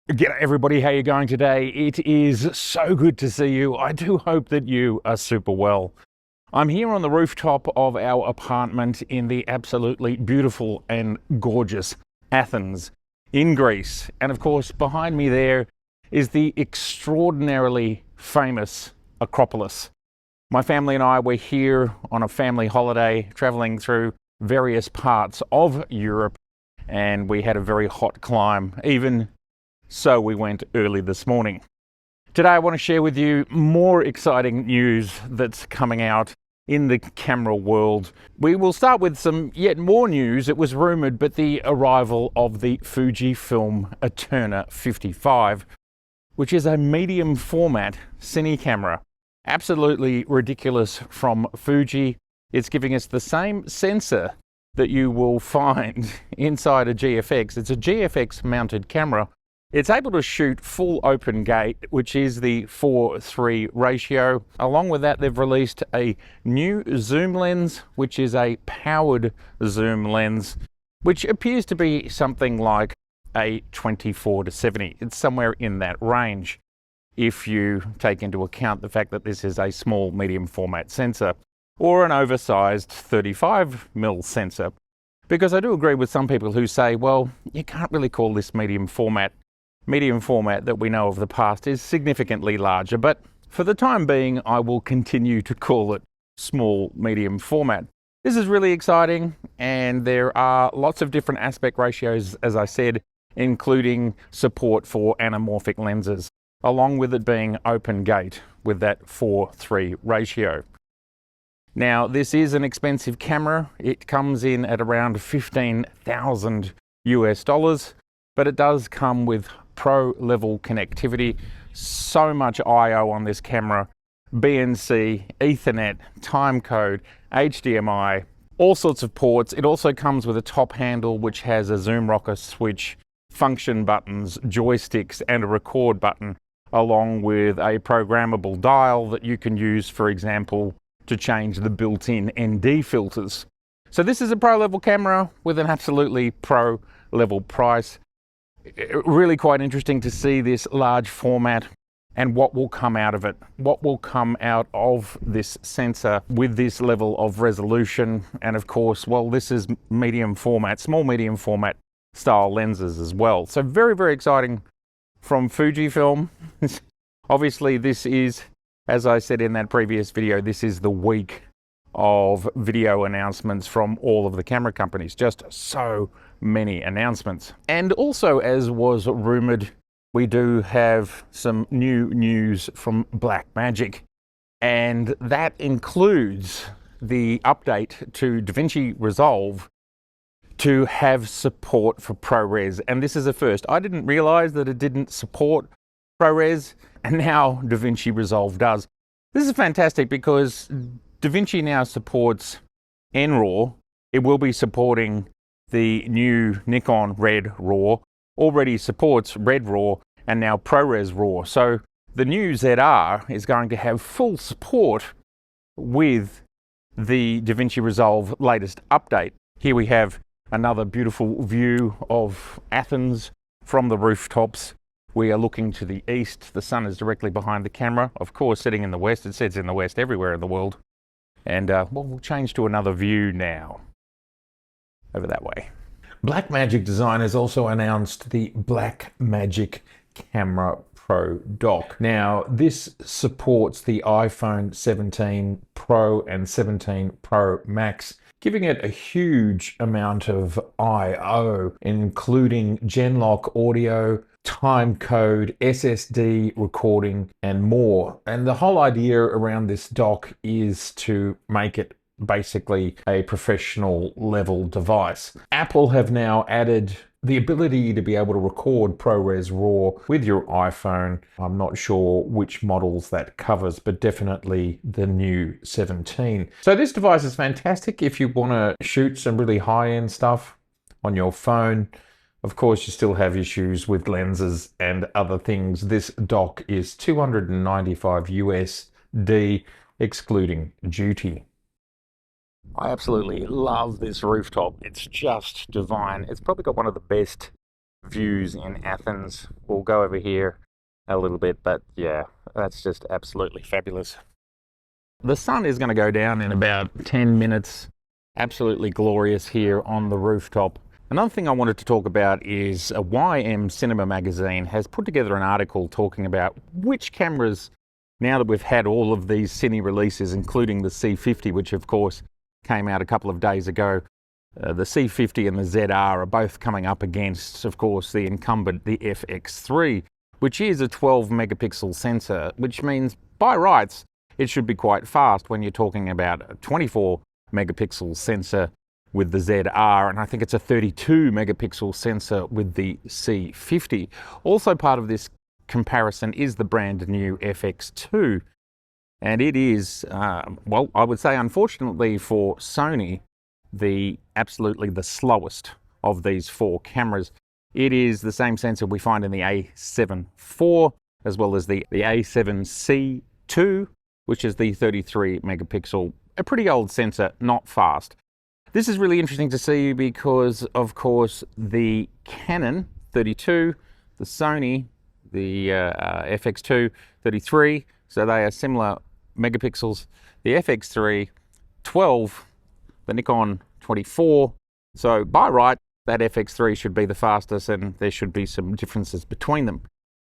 G'day everybody, how you going today? It is so good to see you. I do hope that you are super well. I'm here on the rooftop of our apartment in the absolutely beautiful and gorgeous Athens in Greece. And of course, behind me there is the extraordinarily famous Acropolis. My family and I were here on a family holiday, traveling through various parts of Europe, and we had a very hot climb. Even so, we went early this morning. Today I want to share with you more exciting news that's coming out in the camera world. We will start with some yet more news. It was rumored, but the arrival of the FUJIFILM Eterna 55, which is a medium format cine camera. Absolutely ridiculous from Fuji. It's giving us the same sensor that you will find inside a GFX. It's a GFX mounted camera. It's able to shoot full open gate, which is the 4:3 ratio. Along with that, they've released a new zoom lens, which is a powered zoom lens, which appears to be something like a 24-70. It's somewhere in that range, if you take into account the fact that this is a small medium format sensor, or an oversized 35mm sensor. Because I do agree with some people who say, well, you can't really call this medium format. Medium format that we know of the past is significantly larger, but for the time being, I will continue to call it small medium format. This is really exciting, and there are lots of different aspect ratios, as I said, including support for anamorphic lenses, along with it being open gate with that 4:3 ratio. Now, this is an expensive camera. It comes in at around $15,000 US, but it does come with pro level connectivity, so much I/O on this camera, BNC, Ethernet, timecode, HDMI, all sorts of ports. It also comes with a top handle which has a zoom rocker switch, function buttons, joysticks, and a record button, along with a programmable dial that you can use, for example, to change the built-in ND filters. So this is a pro level camera with an absolutely pro level price. Really quite interesting to see this large format and what will come out of it. What will come out of this sensor with this level of resolution. And of course, well, this is medium format, small medium format style lenses as well. So very, very exciting from Fujifilm. Obviously, this is, as I said in that previous video, this is the week of video announcements from all of the camera companies. Just so many announcements. And also, as was rumored, we do have some new news from Blackmagic, and that includes the update to DaVinci Resolve to have support for ProRes. And this is a first. I didn't realize that it didn't support ProRes, and now DaVinci Resolve does. This is fantastic because DaVinci now supports NRAW. It will be supporting the new Nikon Red RAW, already supports Red RAW and now ProRes RAW. So the new ZR is going to have full support with the DaVinci Resolve latest update. Here we have another beautiful view of Athens from the rooftops. We are looking to the east. The sun is directly behind the camera, of course, sitting in the west. It sits in the west everywhere in the world. And well, we'll change to another view now. Over that way. Blackmagic Design has also announced the Blackmagic Camera Pro dock. Now, this supports the iPhone 17 Pro and 17 Pro Max, giving it a huge amount of I/O, including Genlock audio, timecode, SSD recording, and more. And the whole idea around this dock is to make it basically a professional level device. Apple have now added the ability to be able to record ProRes RAW with your iPhone. I'm not sure which models that covers, but definitely the new 17. So this device is fantastic if you want to shoot some really high-end stuff on your phone. Of course, you still have issues with lenses and other things. This dock is $295 USD, excluding duty. I absolutely love this rooftop. It's just divine. It's probably got one of the best views in Athens. We'll go over here a little bit, but yeah, that's just absolutely fabulous. The sun is going to go down in about 10 minutes. Absolutely glorious here on the rooftop. Another thing I wanted to talk about is a YM Cinema magazine has put together an article talking about which cameras, now that we've had all of these cine releases, including the C50, which of course came out a couple of days ago, the C50 and the ZR are both coming up against, of course, the incumbent, the FX3, which is a 12 megapixel sensor, which means by rights, it should be quite fast when you're talking about a 24 megapixel sensor with the ZR, and I think it's a 32 megapixel sensor with the C50. Also part of this comparison is the brand new FX2, and it is, well, I would say unfortunately for Sony, absolutely the slowest of these four cameras. It is the same sensor we find in the A7 IV, as well as the A7C2, which is the 33 megapixel, a pretty old sensor, not fast. This is really interesting to see because, of course, the Canon 32, the Sony, the FX2 33, so they are similar megapixels. The FX3 12, the Nikon 24. So by right, that FX3 should be the fastest, and there should be some differences between them.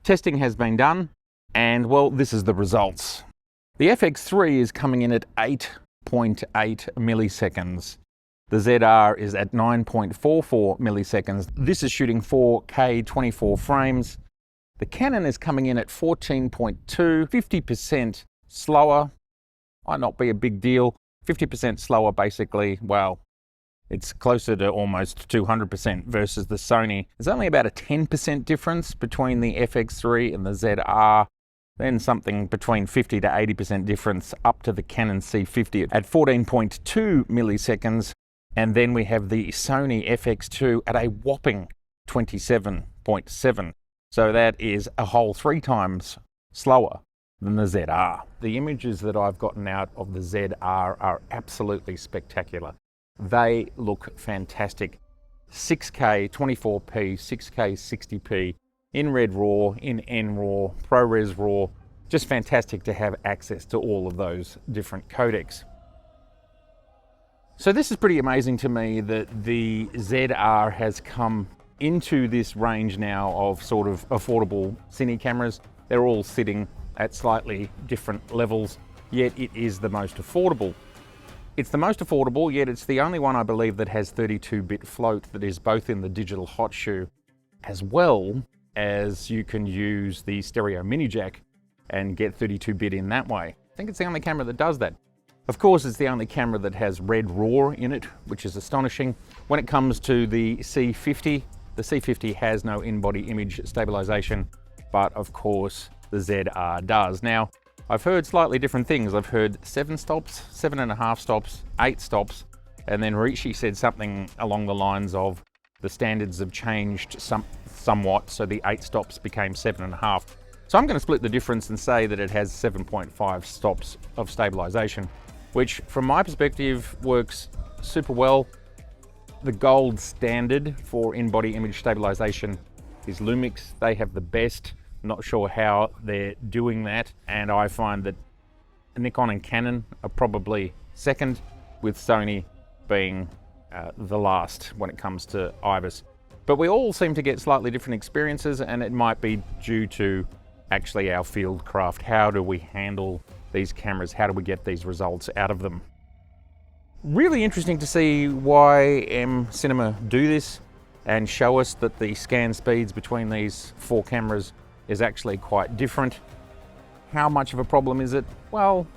Testing has been done, and well, this is the results. The FX3 is coming in at 8.8 milliseconds. The ZR is at 9.44 milliseconds. This is shooting 4K 24 frames. The Canon is coming in at 14.2, 50% slower. Might not be a big deal. 50% slower basically, well, it's closer to almost 200% versus the Sony. There's only about a 10% difference between the FX3 and the ZR. Then something between 50 to 80% difference up to the Canon C50 at 14.2 milliseconds. And then we have the Sony FX2 at a whopping 27.7. So that is a whole 3 times slower than the ZR. The images that I've gotten out of the ZR are absolutely spectacular. They look fantastic. 6K 24p, 6K 60p, in Red RAW, in NRAW, ProRes RAW. Just fantastic to have access to all of those different codecs. So this is pretty amazing to me that the ZR has come into this range now of sort of affordable cine cameras. They're all sitting at slightly different levels, yet it is the most affordable. It's the most affordable, yet it's the only one I believe that has 32-bit float that is both in the digital hot shoe, as well as you can use the stereo mini jack and get 32-bit in that way. I think it's the only camera that does that. Of course, it's the only camera that has Red RAW in it, which is astonishing. When it comes to the C50 has no in-body image stabilization, but of course the ZR does. Now, I've heard slightly different things. I've heard 7 stops, 7.5 stops, 8 stops, and then Rishi said something along the lines of the standards have changed somewhat, so the 8 stops became 7.5. So I'm going to split the difference and say that it has 7.5 stops of stabilization, which from my perspective works super well. The gold standard for in-body image stabilization is Lumix. They have the best. Not sure how they're doing that, and I find that Nikon and Canon are probably second, with Sony being the last when it comes to IBIS. But we all seem to get slightly different experiences, and it might be due to actually our field craft. How do we handle these cameras? How do we get these results out of them? Really interesting to see YM Cinema do this and show us that the scan speeds between these 4 cameras is actually quite different. How much of a problem is it? Well,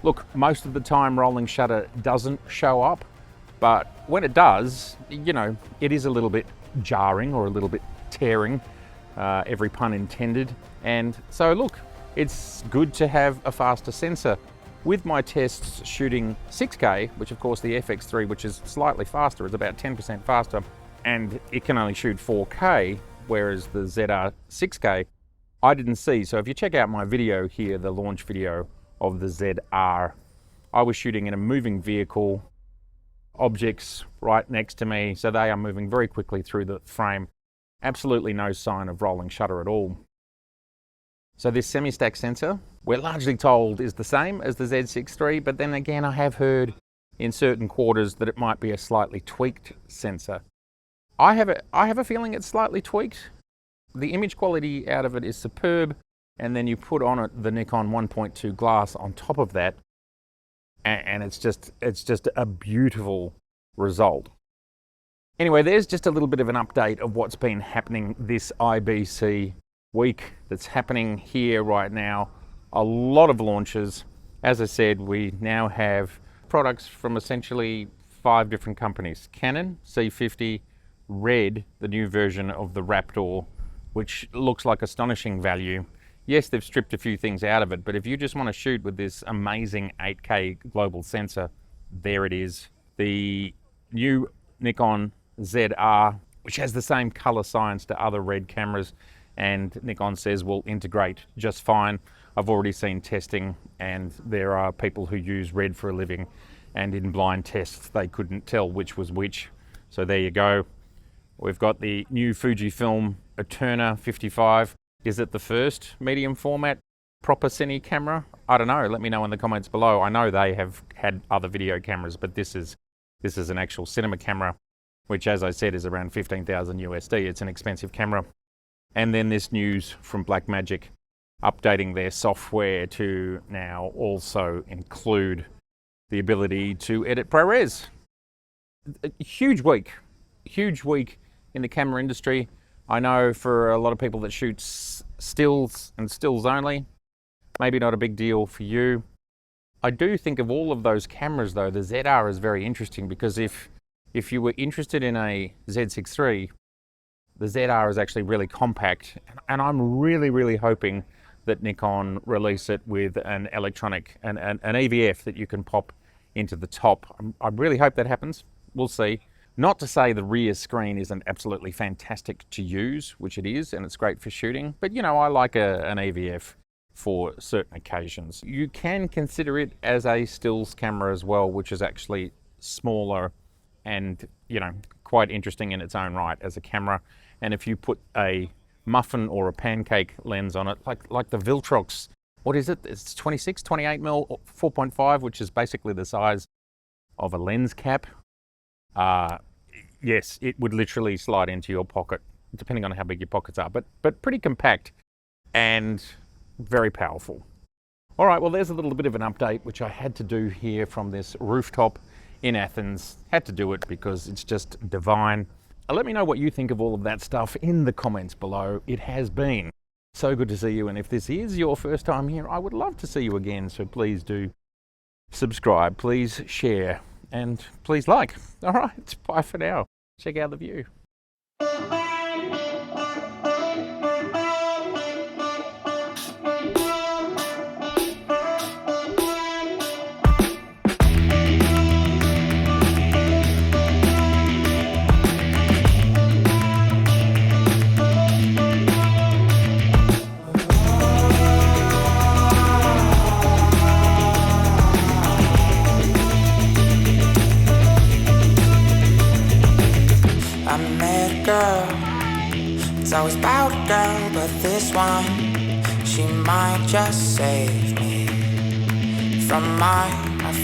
look, most of the time rolling shutter doesn't show up, but when it does, you know, it is a little bit jarring or a little bit tearing, every pun intended. And so look, it's good to have a faster sensor. With my tests shooting 6K, which of course the FX3, which is slightly faster, is about 10% faster, and it can only shoot 4K, whereas the ZR 6K, I didn't see. So if you check out my video here, the launch video of the ZR, I was shooting in a moving vehicle, objects right next to me, so they are moving very quickly through the frame. Absolutely no sign of rolling shutter at all. So this semi-stack sensor, we're largely told is the same as the Z6III, but then again, I have heard in certain quarters that it might be a slightly tweaked sensor. I have a feeling it's slightly tweaked. The image quality out of it is superb, and then you put on it the Nikon 1.2 glass on top of that, and it's just a beautiful result. Anyway, there's just a little bit of an update of what's been happening this IBC week that's happening here right now. A lot of launches. As I said, we now have products from essentially 5 different companies. Canon, C50, Red, the new version of the Raptor, which looks like astonishing value. Yes, they've stripped a few things out of it, but if you just want to shoot with this amazing 8K global sensor, there it is. The new Nikon ZR, which has the same color science to other Red cameras, and Nikon says will integrate just fine. I've already seen testing, and there are people who use Red for a living, and in blind tests they couldn't tell which was which. So there you go. We've got the new FUJIFILM Eterna 55. Is it the first medium format proper cine camera? I don't know. Let me know in the comments below. I know they have had other video cameras, but this is an actual cinema camera, which, as I said, is around 15,000 USD. It's an expensive camera. And then this news from Blackmagic, updating their software to now also include the ability to edit ProRes. A huge week in the camera industry. I know for a lot of people that shoot stills and stills only, maybe not a big deal for you. I do think of all of those cameras though, the ZR is very interesting, because if you were interested in a Z6III, the ZR is actually really compact, and I'm really hoping that Nikon release it with an electronic, an EVF that you can pop into the top. I really hope that happens. We'll see. Not to say the rear screen isn't absolutely fantastic to use, which it is, and it's great for shooting, but you know, I like an EVF for certain occasions. You can consider it as a stills camera as well, which is actually smaller and, you know, quite interesting in its own right as a camera. And if you put a muffin or a pancake lens on it, like the Viltrox, what is it? It's 26, 28mm 4.5, which is basically the size of a lens cap. Yes, it would literally slide into your pocket, depending on how big your pockets are, but pretty compact and very powerful. All right, well, there's a little bit of an update, which I had to do here from this rooftop in Athens. Had to do it because it's just divine. Let me know what you think of all of that stuff in the comments below. It has been so good to see you, and if this is your first time here, I would love to see you again, so please do subscribe, please share, and please like. All right, bye for now. Check out the view. It's always about a girl, but this one, she might just save me from my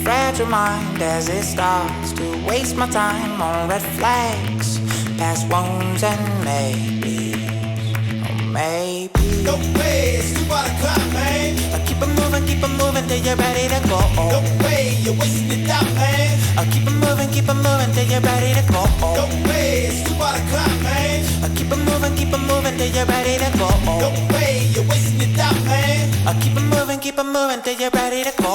fragile mind as it starts to waste my time on red flags, past wounds and maybe, oh maybe. No way, it's too out of clock, man. Keep it moving till you're ready to go. No way, you're wasting it out, man. Keep it moving till you're ready to go. No way, it's too out of clock, man. Keep it moving till you're ready to go. No way, you're wasting it out, man. Keep it moving till you're ready to go.